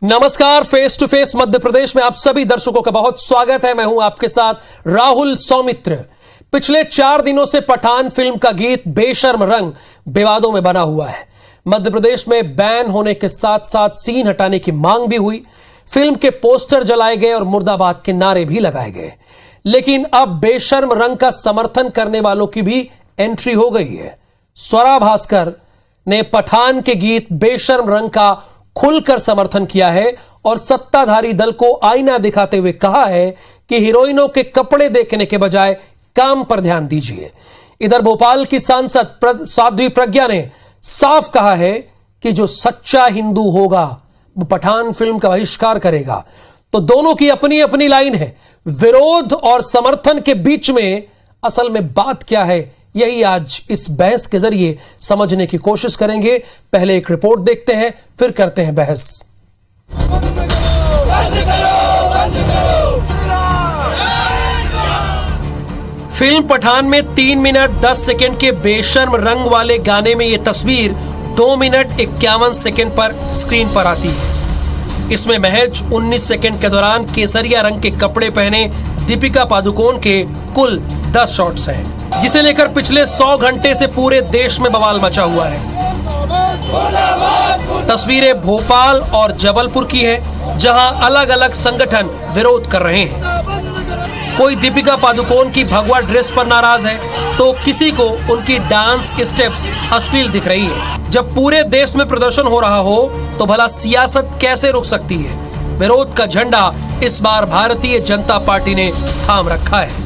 नमस्कार, face to face Madhya Pradesh में आप सभी दर्शकों का बहुत स्वागत है। मैं हूं आपके साथ राहुल सौमित्र। पिछले 4 दिनों से पठान फिल्म का गीत बेशर्म रंग विवादों में बना हुआ है। मध्य प्रदेश में बैन होने के साथ साथ सीन हटाने की मांग भी हुई, फिल्म के पोस्टर जलाए गए और मुर्दाबाद के नारे भी लगाए गए। लेकिन अब बेशर्म रंग का समर्थन करने वालों की भी एंट्री हो गई है। स्वरा भास्कर ने पठान के गीत बेशर्म रंग का खुलकर समर्थन किया है और सत्ताधारी दल को आईना दिखाते हुए कहा है कि हीरोइनों के कपड़े देखने के बजाय काम पर ध्यान दीजिए। इधर भोपाल की सांसद साध्वी प्रज्ञा ने साफ कहा है कि जो सच्चा हिंदू होगा वो पठान फिल्म का बहिष्कार करेगा। तो दोनों की अपनी अपनी लाइन है। विरोध और समर्थन के बीच में असल में बात क्या है, यही आज इस बहस के जरिए समझने की कोशिश करेंगे। पहले एक रिपोर्ट देखते हैं, फिर करते हैं बहस। फिल्म पठान में 3 मिनट 10 सेकंड के बेशर्म रंग वाले गाने में यह तस्वीर 2 मिनट 51 सेकंड पर स्क्रीन पर आती है। इसमें महज 19 सेकंड के दौरान केसरिया रंग के कपड़े पहने दीपिका पादुकोण के कुल 10 शॉट्स हैं, जिसे लेकर पिछले 100 घंटे से पूरे देश में बवाल मचा हुआ है। तस्वीरें भोपाल और जबलपुर की है, जहां अलग अलग संगठन विरोध कर रहे हैं। कोई दीपिका पादुकोण की भगवा ड्रेस पर नाराज है, तो किसी को उनकी डांस स्टेप्स अश्लील दिख रही है। जब पूरे देश में प्रदर्शन हो रहा हो तो भला सियासत कैसे रुक सकती है। विरोध का झंडा इस बार भारतीय जनता पार्टी ने थाम रखा है।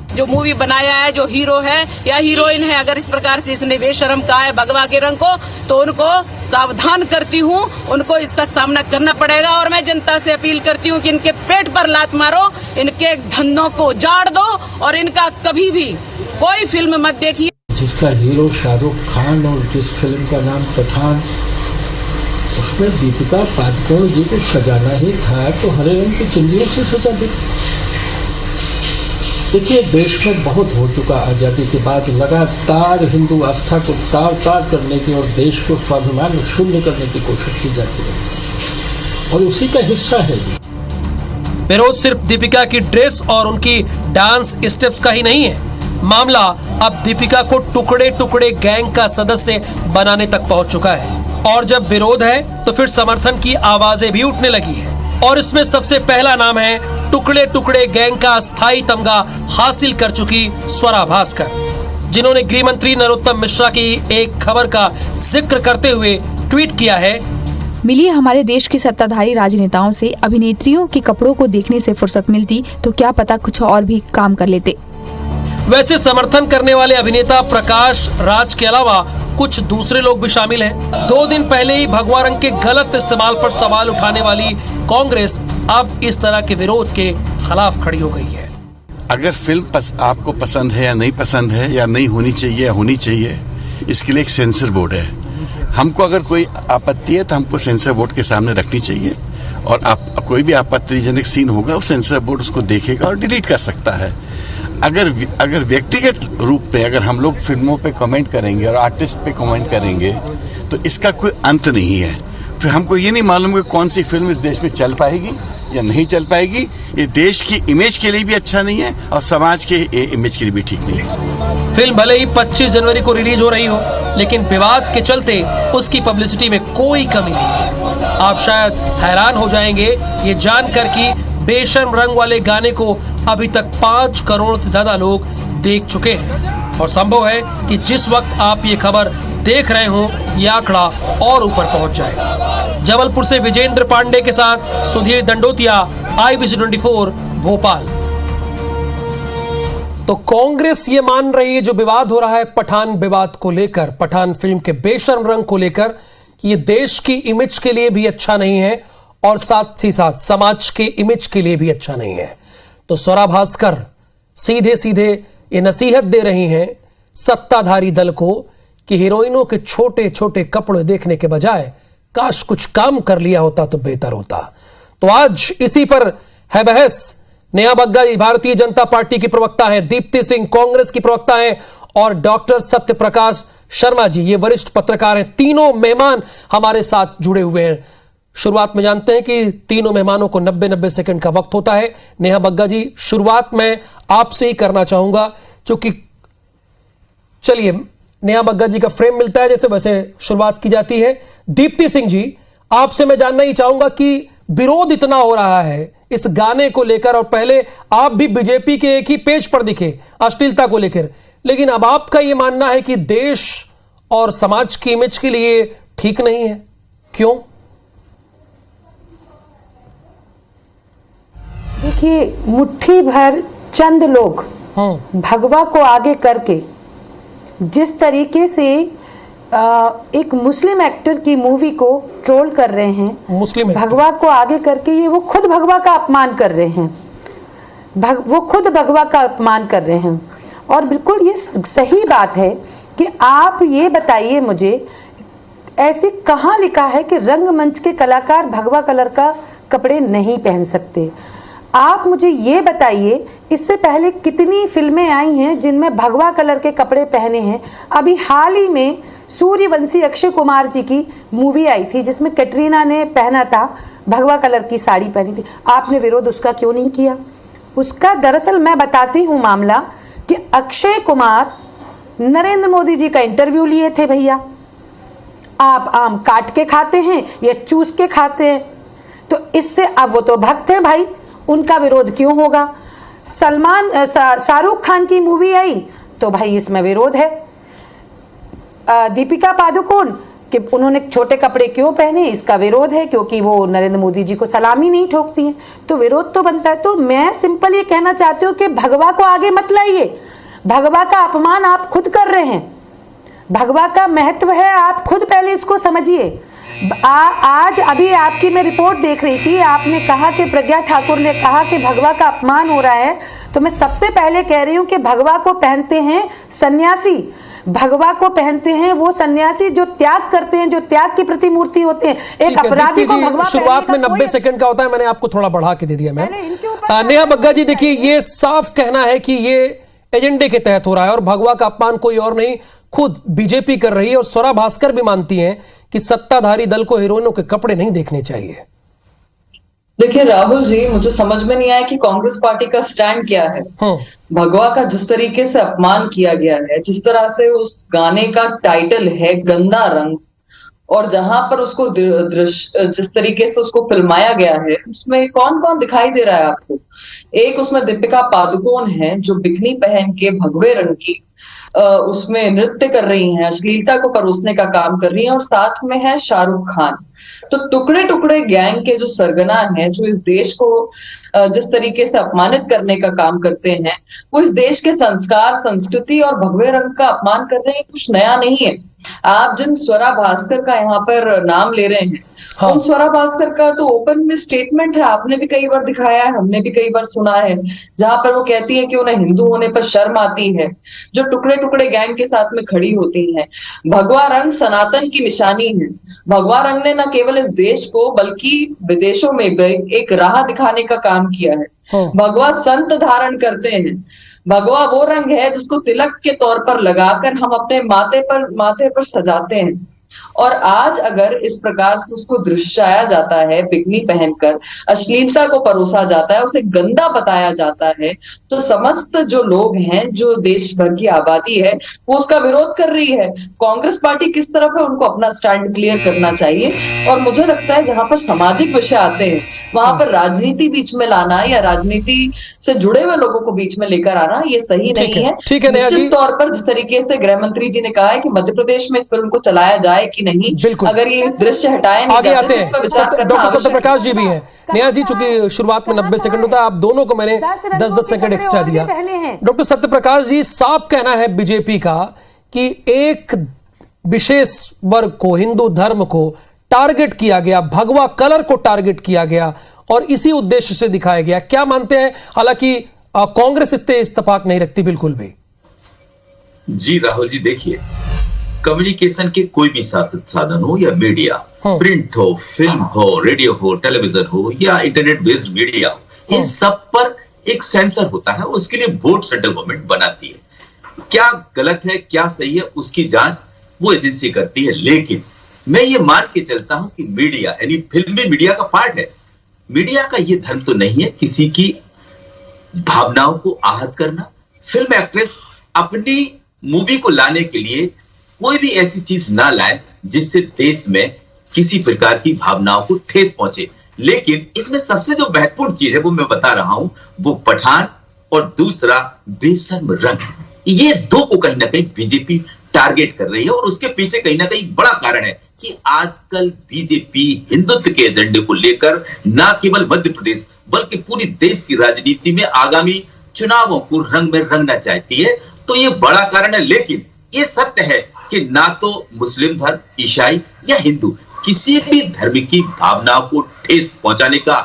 जो मूवी बनाया है, जो हीरो है या हीरोइन है, अगर इस प्रकार से इसने बेशर्म कहा है भगवा के रंग को, तो उनको सावधान करती हूँ, उनको इसका सामना करना पड़ेगा। और मैं जनता से अपील करती हूँ कि इनके पेट पर लात मारो, इनके धंधों को उजाड़ दो और इनका कभी भी कोई फिल्म मत देखिए। जिसका हीरो शाहरुख खान और जिस फिल्म का नाम पठान, उसमें दीपिका पादुकोण जी को सजाना ही था तो हरे रंग की चिंदियों से सजा दी। देखिए, देश में बहुत हो चुका। आज़ादी के बाद लगातार हिंदू आस्था को तार करने की और देश को स्वाभिमान शून्य करने की कोशिश की जाती है और उसी का हिस्सा है। विरोध सिर्फ दीपिका की ड्रेस और उनकी डांस स्टेप्स का ही नहीं है। मामला अब दीपिका को टुकड़े टुकड़े गैंग का सदस्य बनाने तक पहुंच चुका है। और जब विरोध है तो फिर समर्थन की आवाजें भी उठने लगी है। और इसमें सबसे पहला नाम है टुकड़े टुकड़े गैंग का अस्थायी तमगा हासिल कर चुकी स्वरा भास्कर, जिन्होंने गृह मंत्री नरोत्तम मिश्रा की एक खबर का जिक्र करते हुए ट्वीट किया है, मिलिए हमारे देश के सत्ताधारी राजनेताओं से अभिनेत्रियों के कपड़ों को देखने से फुर्सत मिलती तो क्या पता कुछ और भी काम कर लेते। वैसे समर्थन करने वाले अभिनेता प्रकाश राज के अलावा कुछ दूसरे लोग भी शामिल हैं। 2 दिन पहले ही भगवा रंग के गलत इस्तेमाल पर सवाल उठाने वाली कांग्रेस अब इस तरह के विरोध के खिलाफ खड़ी हो गई है। अगर फिल्म आपको पसंद है या नहीं पसंद है या नहीं होनी चाहिए या होनी चाहिए, इसके लिए एक सेंसर बोर्ड है। हमको अगर कोई आपत्ति है तो हमको सेंसर बोर्ड के सामने रखनी चाहिए और कोई भी आपत्तिजनक सीन होगा वो सेंसर बोर्ड उसको देखेगा और डिलीट कर सकता है। अगर व्यक्तिगत रूप में अगर हम लोग फिल्मों पे कमेंट करेंगे और आर्टिस्ट पे कमेंट करेंगे तो इसका कोई अंत नहीं है। फिर हमको ये नहीं मालूम कि कौन सी फिल्म इस देश में चल पाएगी या नहीं चल पाएगी। ये देश की इमेज के लिए भी अच्छा नहीं है और समाज के इमेज के लिए भी ठीक नहीं है। फिल्म भले ही 25 जनवरी को रिलीज हो रही हो, लेकिन विवाद के चलते उसकी पब्लिसिटी में कोई कमी नहीं है। आप शायद हैरान हो जाएंगे ये जानकर कि बेशर्म रंग वाले गाने को अभी तक 5 करोड़ से ज्यादा लोग देख चुके हैं। और संभव है कि जिस वक्त आप ये खबर देख रहे हो ये आंकड़ा और ऊपर पहुंच जाए। जबलपुर से विजेंद्र पांडे के साथ सुधीर दंडोतिया, IBC 24 भोपाल। तो कांग्रेस ये मान रही है, जो विवाद हो रहा है पठान विवाद को लेकर, पठान फिल्म के बेशर्म रंग को लेकर, कि ये देश की इमेज के लिए भी अच्छा नहीं है और साथ ही साथ समाज के इमेज के लिए भी अच्छा नहीं है। तो स्वरा भास्कर सीधे सीधे ये नसीहत दे रही हैं सत्ताधारी दल को कि हीरोइनों के छोटे छोटे कपड़े देखने के बजाय काश कुछ काम कर लिया होता तो बेहतर होता। तो आज इसी पर है बहस। नेहा बग्गा भारतीय जनता पार्टी की प्रवक्ता है, दीप्ति सिंह कांग्रेस की प्रवक्ता है और डॉक्टर सत्य प्रकाश शर्मा जी ये वरिष्ठ पत्रकार हैं। तीनों मेहमान हमारे साथ जुड़े हुए हैं। शुरुआत में जानते हैं कि तीनों मेहमानों को 90-90 सेकंड का वक्त होता है। नेहा बग्गा जी, शुरुआत मैं आपसे ही करना चाहूंगा, क्योंकि चलिए नेहा बग्गा जी का फ्रेम मिलता है जैसे वैसे शुरुआत की जाती है। दीप्ति सिंह जी, आपसे मैं जानना ही चाहूंगा कि विरोध इतना हो रहा है इस गाने को लेकर, और पहले आप भी बीजेपी के एक ही पेज पर दिखे अश्लीलता को लेकर, लेकिन अब आपका यह मानना है कि देश और समाज की इमेज के लिए ठीक नहीं है, क्यों? देखिए, मुट्ठी भर चंद लोग भगवा को आगे करके जिस तरीके से एक मुस्लिम एक्टर की मूवी को ट्रोल कर रहे हैं, मुस्लिम भगवा को आगे करके, ये वो खुद भगवा का अपमान कर रहे हैं, वो खुद भगवा का अपमान कर रहे हैं। और बिल्कुल ये सही बात है कि आप ये बताइए मुझे, ऐसे कहाँ लिखा है कि रंगमंच के कलाकार भगवा कलर का कपड़े नहीं पहन सकते? आप मुझे ये बताइए, इससे पहले कितनी फिल्में आई हैं जिनमें भगवा कलर के कपड़े पहने हैं? अभी हाल ही में सूर्यवंशी अक्षय कुमार जी की मूवी आई थी जिसमें कैटरीना ने पहना था, भगवा कलर की साड़ी पहनी थी। आपने विरोध उसका क्यों नहीं किया? उसका दरअसल मैं बताती हूँ मामला कि अक्षय कुमार नरेंद्र मोदी जी का इंटरव्यू लिए थे। भैया, आप आम काट के खाते हैं या चूस के खाते हैं? तो इससे, अब वो तो भक्त हैं भाई, उनका विरोध क्यों होगा? शाहरुख खान की मूवी आई तो भाई इसमें विरोध है। दीपिका पादुकोण कि उन्होंने छोटे कपड़े क्यों पहने, इसका विरोध है क्योंकि वो नरेंद्र मोदी जी को सलामी नहीं ठोकती हैं, तो विरोध तो बनता है। तो मैं सिंपल ये कहना चाहती हूँ कि भगवा को आगे मत लाइए, भगवा का अपमान आप खुद कर रहे हैं। भगवा का महत्व है, आप खुद पहले इसको समझिए। आज अभी आपकी मैं रिपोर्ट देख रही थी, आपने कहा कि प्रज्ञा ठाकुर ने कहा कि भगवा का अपमान हो रहा है, तो मैं सबसे पहले कह रही हूं कि भगवा को पहनते हैं सन्यासी, भगवा को पहनते हैं वो सन्यासी जो त्याग करते हैं, जो त्याग की प्रतिमूर्ति होते हैं। एक अपराधी को भगवा शुरुआत में 90 सेकंड का होता है, मैंने आपको थोड़ा बढ़ा के दे दिया। मैं नेहा बग्गा जी, देखिए ये साफ कहना है कि ये एजेंडे के तहत हो रहा है और भगवा का अपमान कोई और नहीं, खुद बीजेपी कर रही है। और स्वरा भास्कर भी मानती हैं कि सत्ताधारी दल को हीरोइनों के कपड़े नहीं देखने चाहिए। देखिए राहुल जी, मुझे समझ में नहीं आया कि कांग्रेस पार्टी का स्टैंड क्या है। भगवा का जिस तरीके से अपमान किया गया है, जिस तरह से उस गाने का टाइटल है गंदा रंग, और जहां पर उसको जिस तरीके से उसको फिल्माया गया है, उसमें कौन कौन दिखाई दे रहा है आपको? एक उसमें दीपिका पादुकोण है जो बिकनी पहन के भगवे रंग की उसमें नृत्य कर रही हैं, अश्लीलता को परोसने का काम कर रही हैं, और साथ में है शाहरुख खान। तो टुकड़े टुकड़े गैंग के जो सरगना हैं, जो इस देश को जिस तरीके से अपमानित करने का काम करते हैं, वो इस देश के संस्कार, संस्कृति और भगवे रंग का अपमान कर रहे हैं। कुछ नया नहीं है। आप जिन स्वरा भास्कर का यहाँ पर नाम ले रहे हैं, उन स्वरा भास्कर का तो ओपन में स्टेटमेंट है, आपने भी कई बार दिखाया है, हमने भी कई बार सुना है, जहां पर वो कहती है कि उन्हें हिंदू होने पर शर्म आती है, जो टुकड़े टुकड़े गैंग के साथ में खड़ी होती हैं। भगवा रंग सनातन की निशानी है। भगवा रंग ने न केवल इस देश को बल्कि विदेशों में भी एक राह दिखाने का काम किया है। भगवा संत धारण करते हैं। भगवा वो रंग है जिसको तिलक के तौर पर लगाकर हम अपने माथे पर सजाते हैं। और आज अगर इस प्रकार से उसको दृश्याया जाता है, बिकनी पहनकर अश्लीलता को परोसा जाता है, उसे गंदा बताया जाता है, तो समस्त जो लोग हैं, जो देश भर की आबादी है, वो उसका विरोध कर रही है। कांग्रेस पार्टी किस तरफ है, उनको अपना स्टैंड क्लियर करना चाहिए। और मुझे लगता है जहां पर सामाजिक विषय आते हैं, वहां पर राजनीति बीच में लाना या राजनीति से जुड़े हुए लोगों को बीच में लेकर आना, ये सही नहीं है। निश्चित तौर पर जिस तरीके से गृह मंत्री जी ने कहा है कि मध्य प्रदेश में इस फिल्म को चलाया जाए कि नहीं, अगर ये दृश्य हटाए नहीं आगे आते हैं। डॉक्टर सत्यप्रकाश जी भी हैं। नेहा जी, चूंकि शुरुआत में 90 सेकंड होता है, आप दोनों को मैंने 10-10 सेकंड एक्स्ट्रा दिया। डॉक्टर सत्यप्रकाश जी, साफ कहना है बीजेपी का कि एक विशेष वर्ग को, हिंदू धर्म को टारगेट किया गया, भगवा कलर को टारगेट किया गया और इसी उद्देश्य से दिखाया गया। क्या मानते हैं? हालांकि कांग्रेस इतने इत्तेफाक नहीं रखती बिल्कुल भी। जी राहुल जी, देखिए, कम्युनिकेशन के कोई भी साधन हो या मीडिया, प्रिंट हो, फिल्म हो, रेडियो हो, टेलीविजन हो या इंटरनेट बेस्ड मीडिया हो, इन सब पर एक सेंसर होता है। उसके लिए बोर्ड सेंट्रल गवर्नमेंट बनाती है। क्या गलत है, क्या सही है, उसकी जांच वो एजेंसी करती है। लेकिन मैं ये मान के चलता हूं कि मीडिया यानी फिल्म भी मीडिया का पार्ट है। मीडिया का ये धर्म तो नहीं है किसी की भावनाओं को आहत करना। फिल्म एक्ट्रेस अपनी मूवी को लाने के लिए कोई भी ऐसी चीज ना लाए जिससे देश में किसी प्रकार की भावनाओं को ठेस पहुंचे। लेकिन इसमें सबसे जो महत्वपूर्ण चीज है वो मैं बता रहा हूं, वो पठान और दूसरा बेशर्म रंग, ये दो को कहीं ना कहीं बीजेपी टारगेट कर रही है। और उसके पीछे कहीं ना कहीं बड़ा कारण है कि आजकल बीजेपी हिंदुत्व के एजेंडे को लेकर न केवल मध्य प्रदेश बल्कि पूरी देश की राजनीति में आगामी चुनावों को रंग में रंगना चाहती है। तो ये बड़ा कारण है। लेकिन ये सत्य है कि ना तो मुस्लिम धर्म, ईसाई या हिंदू किसी भी धर्म की भावनाओं को ठेस पहुंचाने का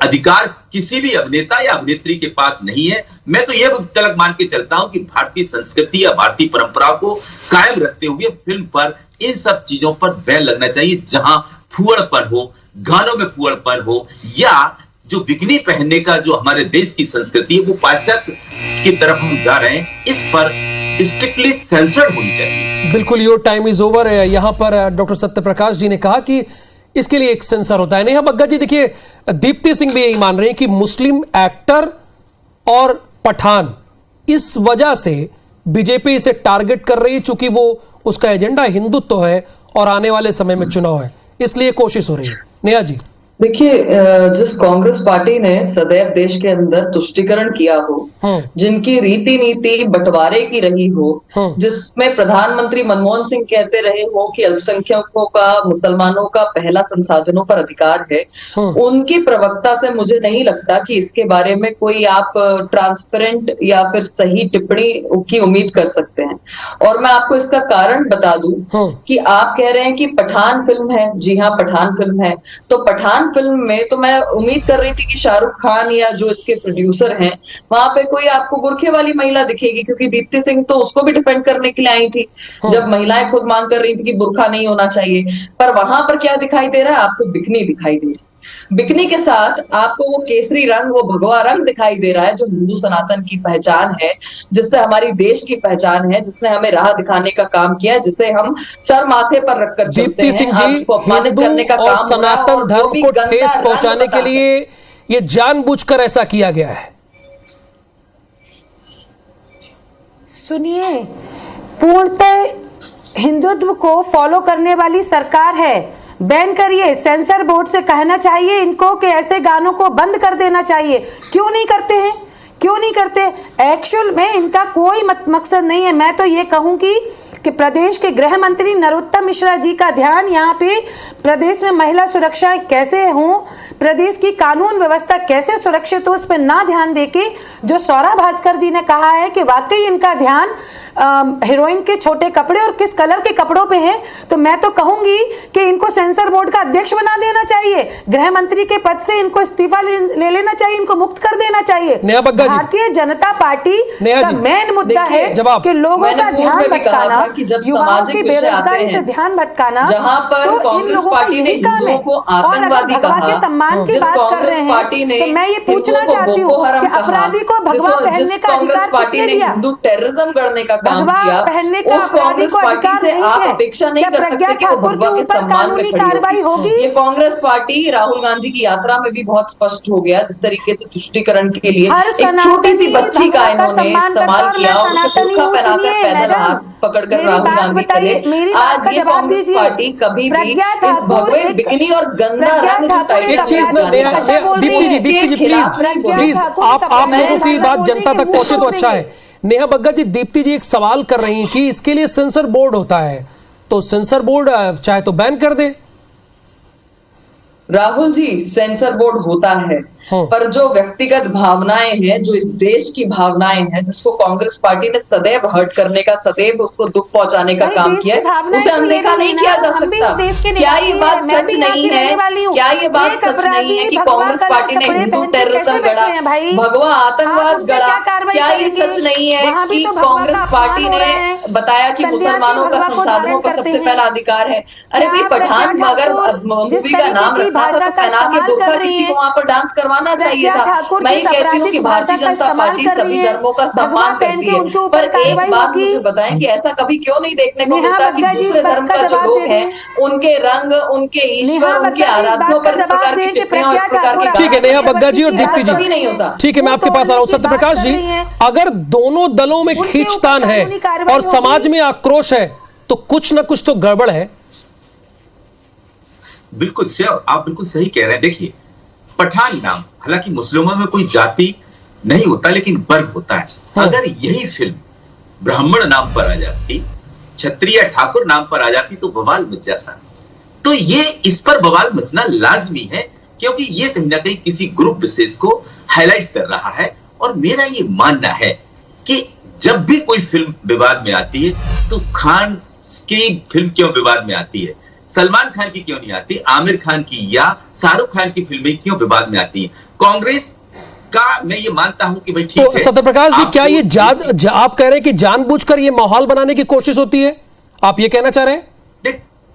अधिकार किसी भी अभिनेता या अभिनेत्री के पास नहीं है। मैं तो यह तलक मान के चलता हूं कि भारतीय संस्कृति या भारतीय परंपराओं को कायम रखते हुए फिल्म पर इन सब चीजों पर बैन लगना चाहिए। जहां फुअड़पन हो, गानों में फुअड़पन हो, या जो बिकनी पहनने का जो हमारे देश की संस्कृति है वो पाश्चात्य की तरफ हम जा रहे हैं, इस पर स्ट्रिक्टली सेंसर्ड होनी चाहिए। बिल्कुल, योर टाइम इज ओवर। यहां पर डॉक्टर सत्यप्रकाश जी ने कहा कि इसके लिए एक सेंसर होता है। नेहा बग्गा जी, देखिए दीप्ति सिंह भी यही मान रहे हैं कि मुस्लिम एक्टर और पठान इस वजह से बीजेपी इसे टारगेट कर रही है, चूंकि वो उसका एजेंडा हिंदुत्व है और आने वाले समय में चुनाव है, इसलिए कोशिश हो रही है। नेहा जी, देखिए, जिस कांग्रेस पार्टी ने सदैव देश के अंदर तुष्टीकरण किया हो, जिनकी रीति नीति बंटवारे की रही हो, जिसमें प्रधानमंत्री मनमोहन सिंह कहते रहे हो कि अल्पसंख्यकों का, मुसलमानों का पहला संसाधनों पर अधिकार है, उनकी प्रवक्ता से मुझे नहीं लगता कि इसके बारे में कोई आप ट्रांसपेरेंट या फिर सही टिप्पणी की उम्मीद कर सकते हैं। और मैं आपको इसका कारण बता दूं कि आप कह रहे हैं कि पठान फिल्म है। जी हाँ, पठान फिल्म है। तो पठान फिल्म में तो मैं उम्मीद कर रही थी कि शाहरुख खान या जो इसके प्रोड्यूसर हैं वहां पे कोई आपको बुरखे वाली महिला दिखेगी, क्योंकि दीप्ति सिंह तो उसको भी डिफेंड करने के लिए आई थी जब महिलाएं खुद मांग कर रही थी कि बुरखा नहीं होना चाहिए। पर वहां पर क्या दिखाई दे रहा है? आपको बिकनी दिखाई दे रही है। बिकनी के साथ आपको वो केसरी रंग, वो भगवा रंग दिखाई दे रहा है जो हिंदू सनातन की पहचान है, जिससे हमारी देश की पहचान है, जिसने हमें राह दिखाने का काम किया, जिसे हम सर माथे पर रखकर चलते हैं। आज उसको अपमानित करने का काम और सनातन धर्म को ठेस पहुंचाने के लिए ये जानबूझकर ऐसा किया गया है। सुनिए, पूर्णतः हिंदुत्व को फॉलो करने वाली सरकार है। बैन करिए। सेंसर बोर्ड से कहना चाहिए इनको कि ऐसे गानों को बंद कर देना चाहिए। क्यों नहीं करते हैं? क्यों नहीं करते? एक्चुअल में इनका कोई मकसद नहीं है। मैं तो ये कहूंगी कि प्रदेश के गृह मंत्री नरोत्तम मिश्रा जी का ध्यान यहाँ पे प्रदेश में महिला सुरक्षा कैसे हो, प्रदेश की कानून व्यवस्था कैसे सुरक्षित हो, उस पर ना ध्यान देके जो सौरभ भास्कर जी ने कहा है कि वाकई इनका ध्यान हीरोइन के छोटे कपड़े और किस कलर के कपड़ों पे है, तो मैं तो कहूंगी कि इनको सेंसर बोर्ड का अध्यक्ष बना देना चाहिए। गृह मंत्री के पद से इनको इस्तीफा ले लेना चाहिए, इनको मुक्त कर देना चाहिए। भारतीय जनता पार्टी का मेन मुद्दा है कि लोगों का ध्यान भटकाना, युवाओं की बेरोजगारी से ध्यान भटकाना। तो इन लोगों का यही काम है। और अगर भगवा के सम्मान की बात कर रहे हैं तो मैं ये पूछना चाहती हूँ कि अपराधी को भगवा पहनने का अधिकार किसने दिया? टेररिज्म करने का भगवा पहनने का अपराधी को अधिकार नहीं है। अपेक्षा नहीं क्या कर प्रज्ञा सकते कि ठाकुर के ऊपर कानूनी कार्रवाई होगी? ये कांग्रेस पार्टी राहुल गांधी की यात्रा में भी बहुत स्पष्ट हो गया, जिस तरीके से तुष्टीकरण के लिए एक छोटी सी बच्ची का इन्होंने इस्तेमाल किया, उसको बुर्का पहनाकर पैदल हाथ पकड़कर राहुल गांधी चले। आज ये कांग्रेस पार्टी कभी भी इस भगवे बिकनी और गंदा रंग एक चीज ना, दीप्ति जी प्लीज आप लोगों की बात जनता तक पहुंचे तो अच्छा है। नेहा बग्गा जी, दीप्ति जी एक सवाल कर रही हैं कि इसके लिए सेंसर बोर्ड होता है, तो सेंसर बोर्ड चाहे तो बैन कर दे। राहुल जी, सेंसर बोर्ड होता है, पर जो व्यक्तिगत भावनाएं हैं, जो इस देश की भावनाएं हैं, जिसको कांग्रेस पार्टी ने सदैव हर्ट करने का, सदैव उसको दुख पहुंचाने का काम किया, उसे अनदेखा नहीं किया जा सकता। क्या ये बात सच नहीं है? क्या ये बात सच नहीं है कि कांग्रेस पार्टी ने हिंदू टेररिज्म गढ़ा, भगवा आतंकवाद गढ़ा? क्या ये सच नहीं है कि कांग्रेस पार्टी ने बताया कि मुसलमानों का संसाधनों पर सबसे पहला अधिकार है? अरे भाई, पठान अगर मूवी का नाम रखना था तो पहना के धोखा किसी को वहां पर डांस करवा करवाना चाहिए था। मैं कहती हूँ कि भारतीय जनता पार्टी सभी धर्मों का सम्मान करती है, पर एक बात मुझे बताएं कि ऐसा कभी क्यों नहीं देखने को मिलता कि दूसरे धर्म का जो लोग हैं उनके रंग, उनके ईश्वर, उनके आराधनों पर इस प्रकार की टिप्पणियां और इस प्रकार की, ठीक है नेहा बग्गा जी और दीप्ति जी, नहीं होता। ठीक है मैं आपके पास आ रहा हूं। सत्यप्रकाश जी, अगर दोनों दलों में खींचतान है और समाज में आक्रोश है तो कुछ ना कुछ तो गड़बड़ है। बिल्कुल आप बिल्कुल सही कह रहे हैं। देखिए, पठान नाम, हालांकि मुस्लिमों में कोई जाति नहीं होता लेकिन वर्ग होता है। अगर यही फिल्म ब्राह्मण नाम पर आ जाती, क्षत्रिय ठाकुर नाम पर आ जाती तो बवाल मच जाता। तो ये इस पर बवाल मचना लाजमी है क्योंकि ये कहीं ना कहीं किसी ग्रुप विशेष को हाईलाइट कर रहा है। और मेरा ये मानना है कि जब भी कोई फिल्म विवाद में आती है तो खान की फिल्म क्यों विवाद में आती है, सलमान खान की क्यों नहीं आती, आमिर खान की या शाहरुख खान की फिल्में क्यों विवाद में आती हैं। कांग्रेस का मैं ये मानता हूं कि भाई ठीक है। सत्यप्रकाश जी, क्या ये आप कह रहे हैं कि जानबूझकर ये माहौल बनाने की कोशिश होती है, आप ये कहना चाह रहे हैं?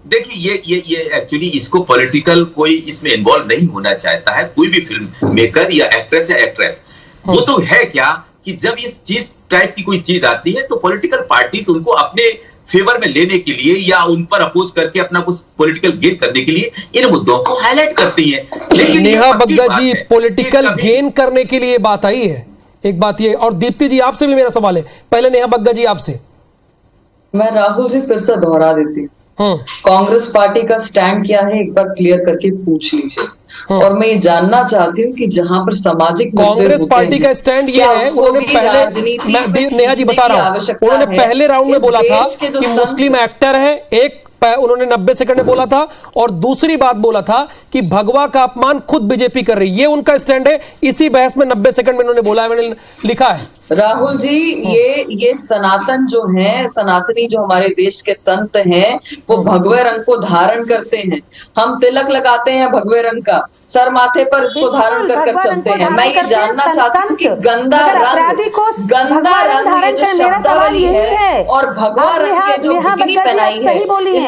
देखिए ये एक्चुअली इसको पॉलिटिकल कोई इसमें इन्वॉल्व नहीं होना चाहता है, कोई भी फिल्म मेकर या एक्ट्रेस। वो तो है क्या कि जब इस चीज टाइप की कोई चीज आती है तो पॉलिटिकल पार्टीज उनको अपने फेवर में लेने के लिए या उन पर अपोज करके अपना कुछ पॉलिटिकल गेन करने के लिए इन मुद्दों को हाईलाइट करती है। लेकिन नेहा बग्गा जी, पॉलिटिकल गेन करने के लिए बात आई है, एक बात ये। और दीप्ति जी, आपसे भी मेरा सवाल है, पहले नेहा बग्गा जी आपसे। मैं राहुल जी फिर से दोहरा देती हूँ, कांग्रेस पार्टी का स्टैंड क्या है एक बार क्लियर करके पूछ लीजिए। और मैं ये जानना चाहती हूँ कि जहां पर सामाजिक कांग्रेस पार्टी का स्टैंड ये है, उन्होंने पहले, मैं नेहा जी बता रहा हूँ, उन्होंने पहले राउंड में बोला था कि मुस्लिम एक्टर है, एक उन्होंने 90 सेकंड में बोला था, और दूसरी बात बोला था कि भगवा का अपमान खुद बीजेपी कर रही है। ये उनका स्टैंड है, इसी बहस में 90 सेकंड में उन्होंने बोला है, मैंने लिखा है। राहुल जी, ये सनातन जो है, सनातनी जो हमारे देश के संत हैं, वो भगवे रंग को धारण करते हैं। हम तिलक लगाते हैं भगवे रंग का, सर माथे पर उसको धारण कर चलते हैं। मैं ये जानना चाहती हूँ कि गंदा रंग ये जो शब्दावली है और भगवा रंग के जो बिकनी पहनाई है,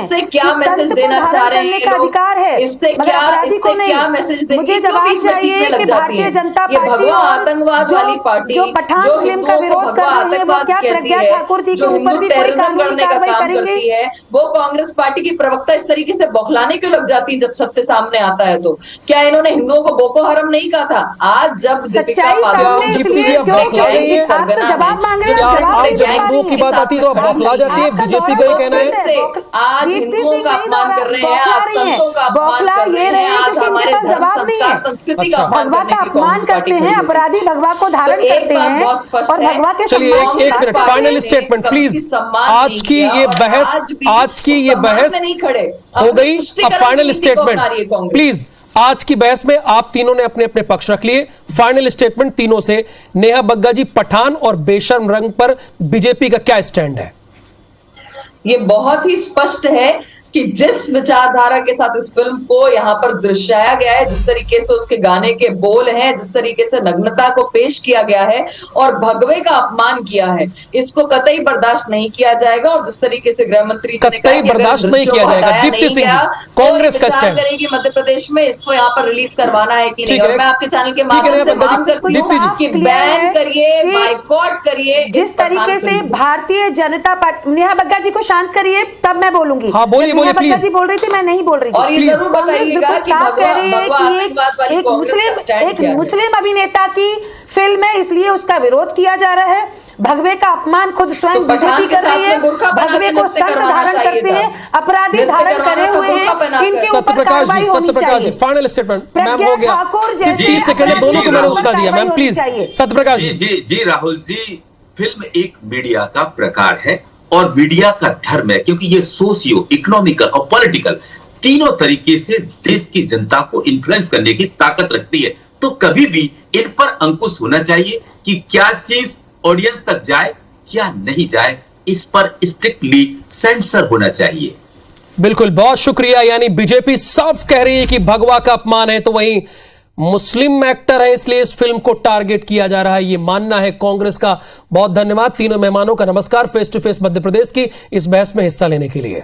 इससे क्या मैसेज देना चाह रहे हैं ये लोग? इससे क्या मैसेज देंगे? मुझे जवाब चाहिए कि भारतीय जनता पार्टी, भगवा आतंकवाद वाली पार्टी जो पठान फिल्म का विरोध कर रही है, वो क्या प्रज्ञा ठाकुर जी के ऊपर भी कोई कानूनी कार्रवाई करेंगी? वो कांग्रेस पार्टी की प्रवक्ता इस तरीके से बौखलाने क्यों लग जाती है जब सत्य सामने आता है? तो क्या इन्होंने हिंदुओं को बोको हरम नहीं कहा था? आज जब सच्चाई सामने इसलिए आपसे जवाब मांग रहे हैं, की बात आती है तो आप बौखला जाती है। बीजेपी का ये कहना है आज हिंदुओं का अपमान कर रहे हैं, आज संतों का अपमान कर रहे हैं, आज हमारे जवाब नहीं है, संस्कृति का भगवा का अपमान करते हैं, अपराधी भगवा को धारण करते हैं और भगवा के। चलिए एक मिनट, फाइनल स्टेटमेंट प्लीज। आज की ये बहस हो गई, अब फाइनल स्टेटमेंट प्लीज। आज की बहस में आप तीनों ने अपने अपने पक्ष रख लिए, फाइनल स्टेटमेंट तीनों से। नेहा बग्गा जी, पठान और बेशर्म रंग पर बीजेपी का क्या स्टैंड है? ये बहुत ही स्पष्ट है कि जिस विचारधारा के साथ इस फिल्म को यहाँ पर दर्शाया गया है, जिस तरीके से उसके गाने के बोल हैं, जिस तरीके से नग्नता को पेश किया गया है और भगवे का अपमान किया है, इसको कतई बर्दाश्त नहीं किया जाएगा। और जिस तरीके से गृह मंत्री जी ने कहा कि बर्दाश्त नहीं किया जाएगा, दीप्ति सिंह कांग्रेस का स्टैंड करेगी मध्य प्रदेश में इसको यहाँ पर रिलीज करवाना है कि नहीं। और मैं आपके चैनल के माध्यम से मांग करती हूँ कि बैन करिए, बाइकआउट करिए। जिस तरीके से भारतीय जनता पार्टी, नेहा बग्गा जी को शांत करिए तब मैं बोलूंगी। हाँ बोलिए बग्गा जी बोल रही थी, मैं नहीं बोल रही थी। और ये जरूर बताइएगा कि साफ कह रही है कि एक मुस्लिम अभिनेता की फिल्म है इसलिए उसका विरोध किया जा रहा है। भगवे का अपमान खुद स्वयं बीजेपी कर रही है, भगवे को संत धारण करते हैं, अपराधी धारण करे हुए हैं, इनके ऊपर कार्रवाई होनी चाहिए। फाइनल स्टेटमेंट मैम हो गया, 30 सेकंड दोनों को मैंने उत्तर दिया ma'am, please Satyaprakash ji. Rahul ji, film एक मीडिया का प्रकार है और मीडिया का धर्म है, क्योंकि ये सोशियो इकोनॉमिकल और पॉलिटिकल तीनों तरीके से देश की जनता को इन्फ्लुएंस करने की ताकत रखती है। तो कभी भी इन पर अंकुश होना चाहिए कि क्या चीज ऑडियंस तक जाए या नहीं जाए, इस पर स्ट्रिक्टली सेंसर होना चाहिए। बिल्कुल, बहुत शुक्रिया। यानी बीजेपी साफ कह रही है कि भगवा का अपमान है, तो वहीं मुस्लिम एक्टर है इसलिए इस फिल्म को टारगेट किया जा रहा है, ये मानना है कांग्रेस का। बहुत धन्यवाद तीनों मेहमानों का, नमस्कार face to face Madhya Pradesh की इस बहस में हिस्सा लेने के लिए।